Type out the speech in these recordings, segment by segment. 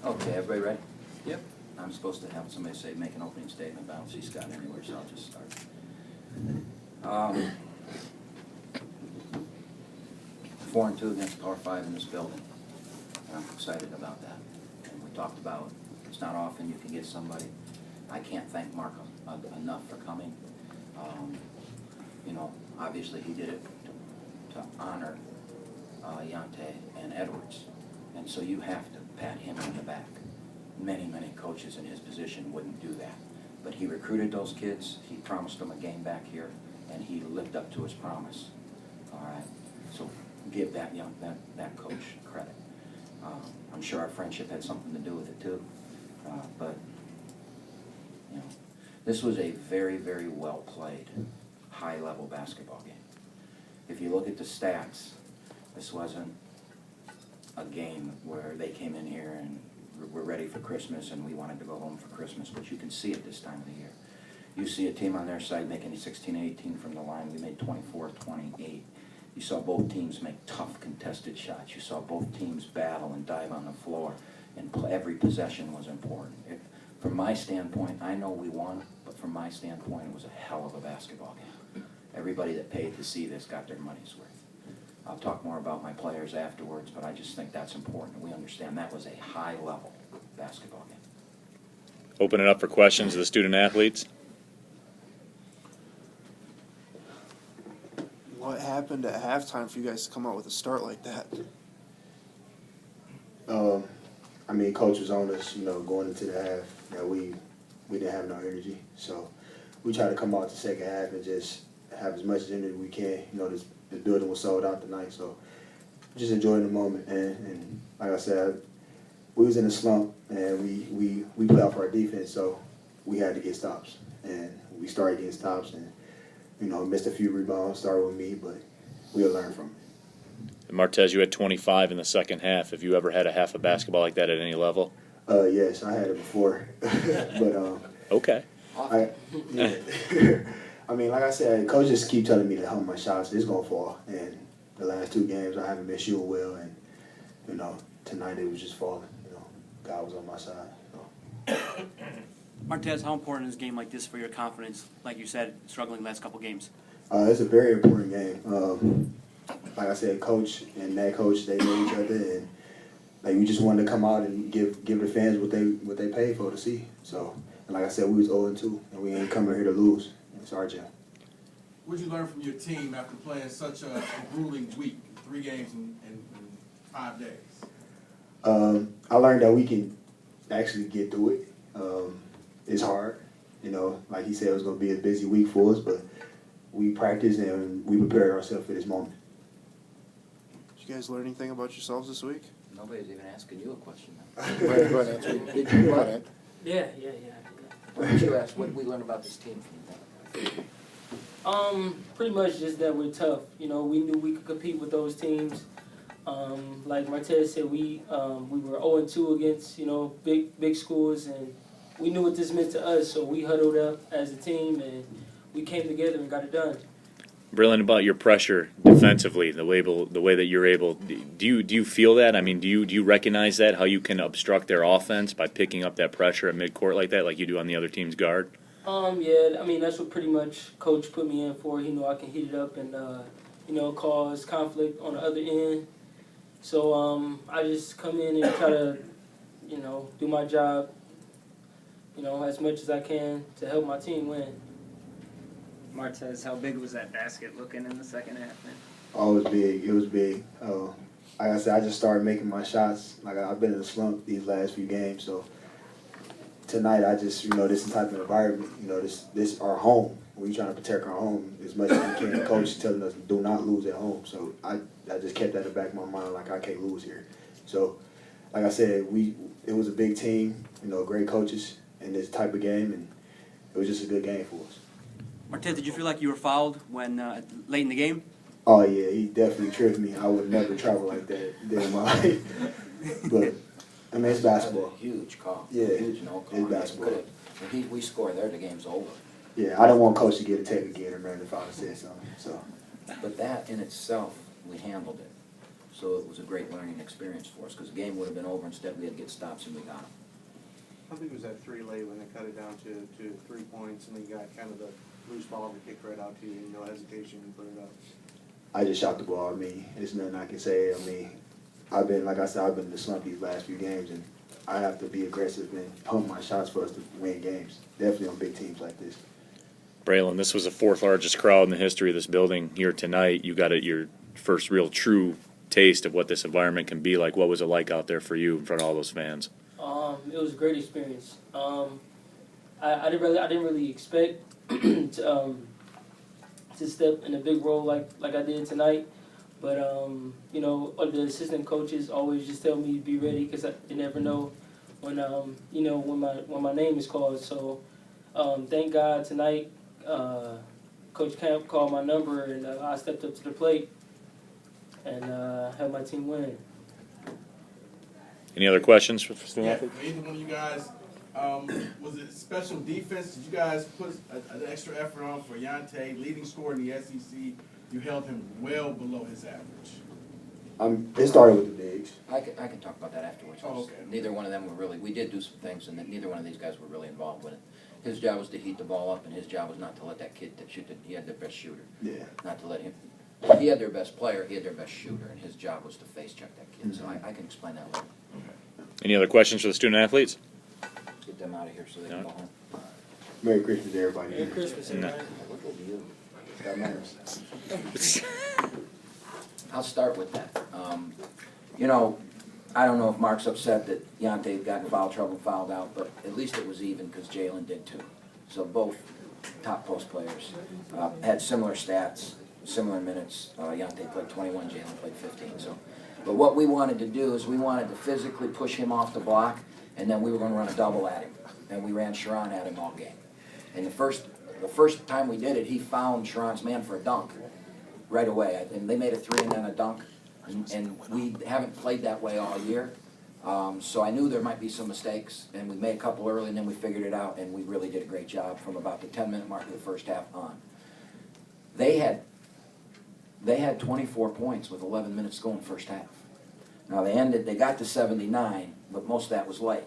Okay, everybody ready? Yep. I'm supposed to have somebody say, make an opening statement, but I don't see Scott anywhere, so I'll just start. 4-2 against Power 5 in this building, and I'm excited about that. And we talked about, it's not often you can get somebody. I can't thank Mark enough for coming. You know, obviously he did it to honor Yante and Edwards, and so you have to pat him on the back. Many coaches in his position wouldn't do that. But he recruited those kids, he promised them a game back here, and he lived up to his promise. All right, so give that coach credit. I'm sure our friendship had something to do with it too, but you know, this was a very well played, high-level basketball game. If you look at the stats, this wasn't a game where they came in here and we're ready for Christmas and we wanted to go home for Christmas, but you can see it this time of the year. You see a team on their side making 16-18 from the line. We made 24-28. You saw both teams make tough contested shots. You saw both teams battle and dive on the floor, and every possession was important. From my standpoint, I know we won, but from my standpoint, it was a hell of a basketball game. Everybody that paid to see this got their money's worth. I'll talk more about my players afterwards, but I just think that's important. We understand that was a high-level basketball game. Open it up for questions of the student athletes. What happened at halftime for you guys to come out with a start like that? I mean, coach was on us, you know, going into the half that we didn't have no energy. So we tried to come out the second half and just have as much energy as we can. You know, the building was sold out tonight, so just enjoying the moment. And like I said, we was in a slump, and we put out for our defense, so we had to get stops. And we started getting stops, and you know, missed a few rebounds, started with me, but we'll learn from it. And Martez, you had 25 in the second half. Have you ever had a half of basketball like that at any level? Yes, I had it before, but okay. Yeah. I mean, like I said, coach just keep telling me to help my shots. It's gonna fall, and the last two games I haven't been shooting well, and you know, tonight it was just falling. You know, God was on my side. So. Martez, how important is a game like this for your confidence? Like you said, struggling the last couple games. It's a very important game. Like I said, coach and that coach, they know each other, and like we just wanted to come out and give the fans what they paid for to see. So, and like I said, we was 0-2, and we ain't coming here to lose. It's our job. What did you learn from your team after playing such a grueling week, 3 games in 5 days? I learned that we can actually get through it. It's hard, you know. Like he said, it was going to be a busy week for us, but we practiced and we prepared ourselves for this moment. Did you guys learn anything about yourselves this week? Nobody's even asking you a question now. Go ahead, answer. Did you what? Yeah. Why don't you ask, what did we learn about this team from that? Pretty much just that we're tough. You know, we knew we could compete with those teams. Like Martez said, we were 0-2 against, you know, big schools, and we knew what this meant to us, so we huddled up as a team and we came together and got it done. Brilliant about your pressure defensively, the way that you're able. Do you feel that? I mean, do you recognize that, how you can obstruct their offense by picking up that pressure at midcourt like that, like you do on the other team's guard? Yeah, I mean, that's what pretty much Coach put me in for. He knew I can heat it up and, you know, cause conflict on the other end. So I just come in and try to, you know, do my job, you know, as much as I can to help my team win. Martez, how big was that basket looking in the second half, man? Oh, it was big. It was big. Like I said, I just started making my shots. Like I've been in a slump these last few games, so tonight I just, you know, this type of environment, you know, this our home. We trying to protect our home as much as we can. The coach is telling us do not lose at home, so I just kept that in the back of my mind, like I can't lose here. So, like I said, it was a big team, you know, great coaches in this type of game, and it was just a good game for us. Martez, did you feel like you were fouled when late in the game? Oh yeah, he definitely tripped me. I would never travel like that in my life. But I mean, it's basketball. That's a huge call. Yeah, Huge no call. it's basketball. If we score there, the game's over. Yeah, I don't want coach to get a take again or man if I said something. So. But that in itself, we handled it. So it was a great learning experience for us, because the game would have been over. Instead, we had to get stops, and we got them. How big was that 3 late when they cut it down to 3 points and then you got kind of the loose ball that kicked right out to you and no hesitation and put it up? I just shot the ball. I mean, there's nothing I can say. I mean, I've been in the slump these last few games, and I have to be aggressive and pump my shots for us to win games. Definitely on big teams like this. Braylon, this was the 4th largest crowd in the history of this building here tonight. You got your first real true taste of what this environment can be like. What was it like out there for you in front of all those fans? It was a great experience. I didn't really expect to step in a big role like I did tonight, but you know, the assistant coaches always just tell me be ready, because you never know when you know, when my name is called. So thank God tonight, Coach Kampe called my number, and I stepped up to the plate and helped my team win. Any other questions for student Yeah, athletes? for either one of you guys, was it special defense? Did you guys put an extra effort on for Yante, leading scorer in the SEC? You held him well below his average. It started with the bigs. I can talk about that afterwards. Oh, okay. Neither one of them were really, we did do some things, and neither one of these guys were really involved with it. His job was to heat the ball up, and his job was not to let that kid that shoot, he had their best shooter. Yeah. Not to let him, he had their best player, he had their best shooter, and his job was to face check that kid. So I can explain that later. Any other questions for the student athletes? Get them out of here so they can go home. Merry Christmas, everybody. Merry Christmas, No. everybody. Look at you. Got manners. I'll start with that. You know, I don't know if Mark's upset that Yante got in foul trouble, fouled out, but at least it was even, because Jalen did too. So both top post players had similar stats, similar minutes. Yante played 21, Jalen played 15. So, but what we wanted to do is we wanted to physically push him off the block, and then we were going to run a double at him. And we ran Sharon at him all game. And the first time we did it, he found Sharon's man for a dunk right away. And they made a 3 and then a dunk. And we haven't played that way all year. So I knew there might be some mistakes, and we made a couple early, and then we figured it out, and we really did a great job from about the 10-minute mark of the first half on. They had 24 points with 11 minutes to go in the first half. Now they got to 79, but most of that was late.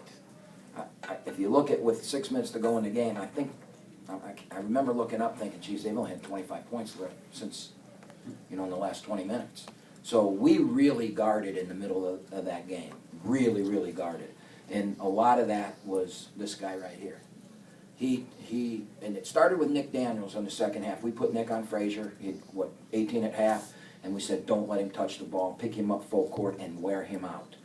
If you look at with 6 minutes to go in the game, I remember looking up thinking, geez, they've only had 25 points since, you know, in the last 20 minutes. So we really guarded in the middle of that game, really, really guarded. And a lot of that was this guy right here. And it started with Nick Daniels in the second half. We put Nick on Frazier, he had, 18 at half, and we said, don't let him touch the ball, pick him up full court and wear him out.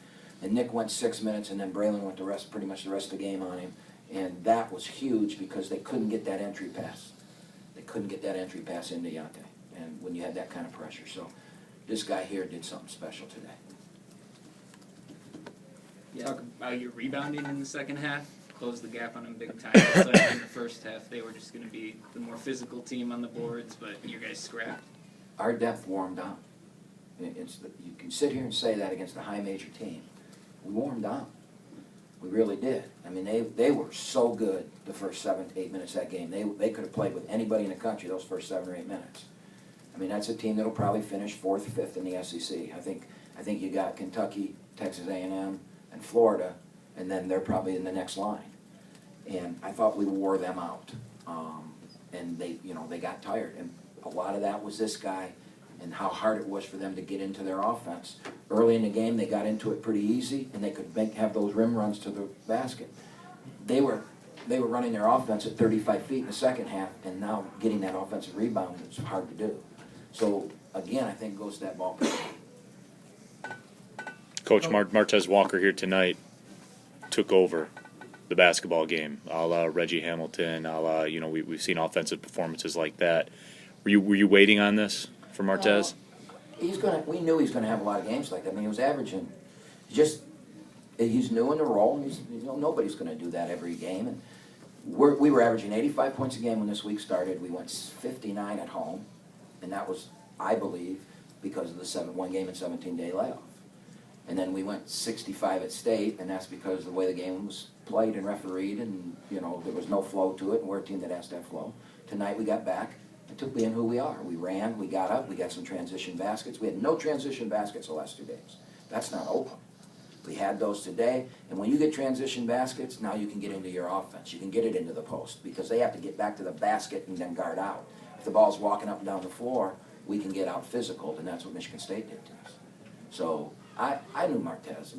And Nick went 6 minutes, and then Braylon went pretty much the rest of the game on him. And that was huge because they couldn't get that entry pass. They couldn't get that entry pass into Yante, and when you had that kind of pressure. So this guy here did something special today. Talk about your rebounding in the second half. Closed the gap on them big time. It's like in the first half, they were just going to be the more physical team on the boards, but you guys scrapped. Our depth wore them down. You can sit here and say that against a high major team. We wore them down. We really did. I mean, they were so good the first 7 to 8 minutes of that game. They could have played with anybody in the country those first 7 or 8 minutes. I mean, that's a team that'll probably finish 4th or 5th in the SEC. I think you got Kentucky, Texas A&M, and Florida, and then they're probably in the next line. And I thought we wore them out. And they got tired. And a lot of that was this guy and how hard it was for them to get into their offense. Early in the game, they got into it pretty easy, and they could have those rim runs to the basket. They were running their offense at 35 feet in the second half, and now getting that offensive rebound is hard to do. So, again, I think it goes to that ball. Coach Martez Walker here tonight took over the basketball game, a la Reggie Hamilton, a la, we've seen offensive performances like that. Were you waiting on this for Martez? We knew he was going to have a lot of games like that. I mean, he was averaging, he's new in the role, and nobody's going to do that every game. And we were averaging 85 points a game when this week started. We went 59 at home, and that was, I believe, because of the 1 game and 17-day layoff. And then we went 65 at state, and that's because of the way the game was played and refereed, and there was no flow to it, and we're a team that has to have flow. Tonight we got back, It took being who we are. We ran, we got up, we got some transition baskets. We had no transition baskets the last 2 games. That's not open. We had those today, and when you get transition baskets, now you can get into your offense. You can get it into the post, because they have to get back to the basket and then guard out. If the ball's walking up and down the floor, we can get out physical, and that's what Michigan State did to us. So I knew Martez.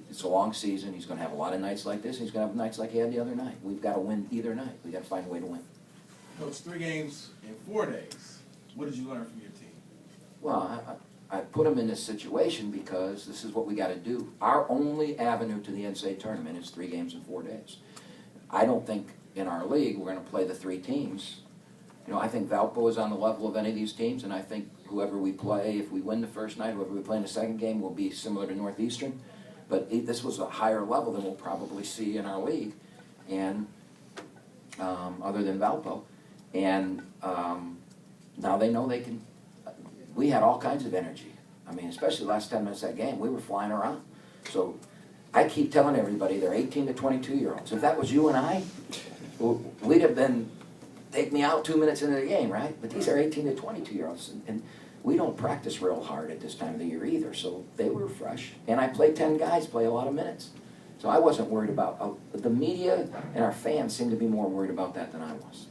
It's a long season. He's going to have a lot of nights like this, and he's going to have nights like he had the other night. We've got to win either night. We've got to find a way to win. Coach, 3 games in 4 days. What did you learn from your team? Well, I put them in this situation because this is what we got to do. Our only avenue to the NCAA tournament is 3 games in 4 days. I don't think in our league we're going to play the 3 teams. You know, I think Valpo is on the level of any of these teams, and I think whoever we play, if we win the first night, whoever we play in the second game will be similar to Northeastern. But this was a higher level than we'll probably see in our league, and other than Valpo. And now they know they can. We had all kinds of energy. I mean, especially the last 10 minutes of that game, we were flying around. So I keep telling everybody they're 18 to 22-year-olds. If that was you and I, we'd have been, take me out 2 minutes into the game, right? But these are 18 to 22-year-olds, and we don't practice real hard at this time of the year either, so they were fresh. And I played 10 guys play a lot of minutes. So I wasn't worried about, the media and our fans seemed to be more worried about that than I was.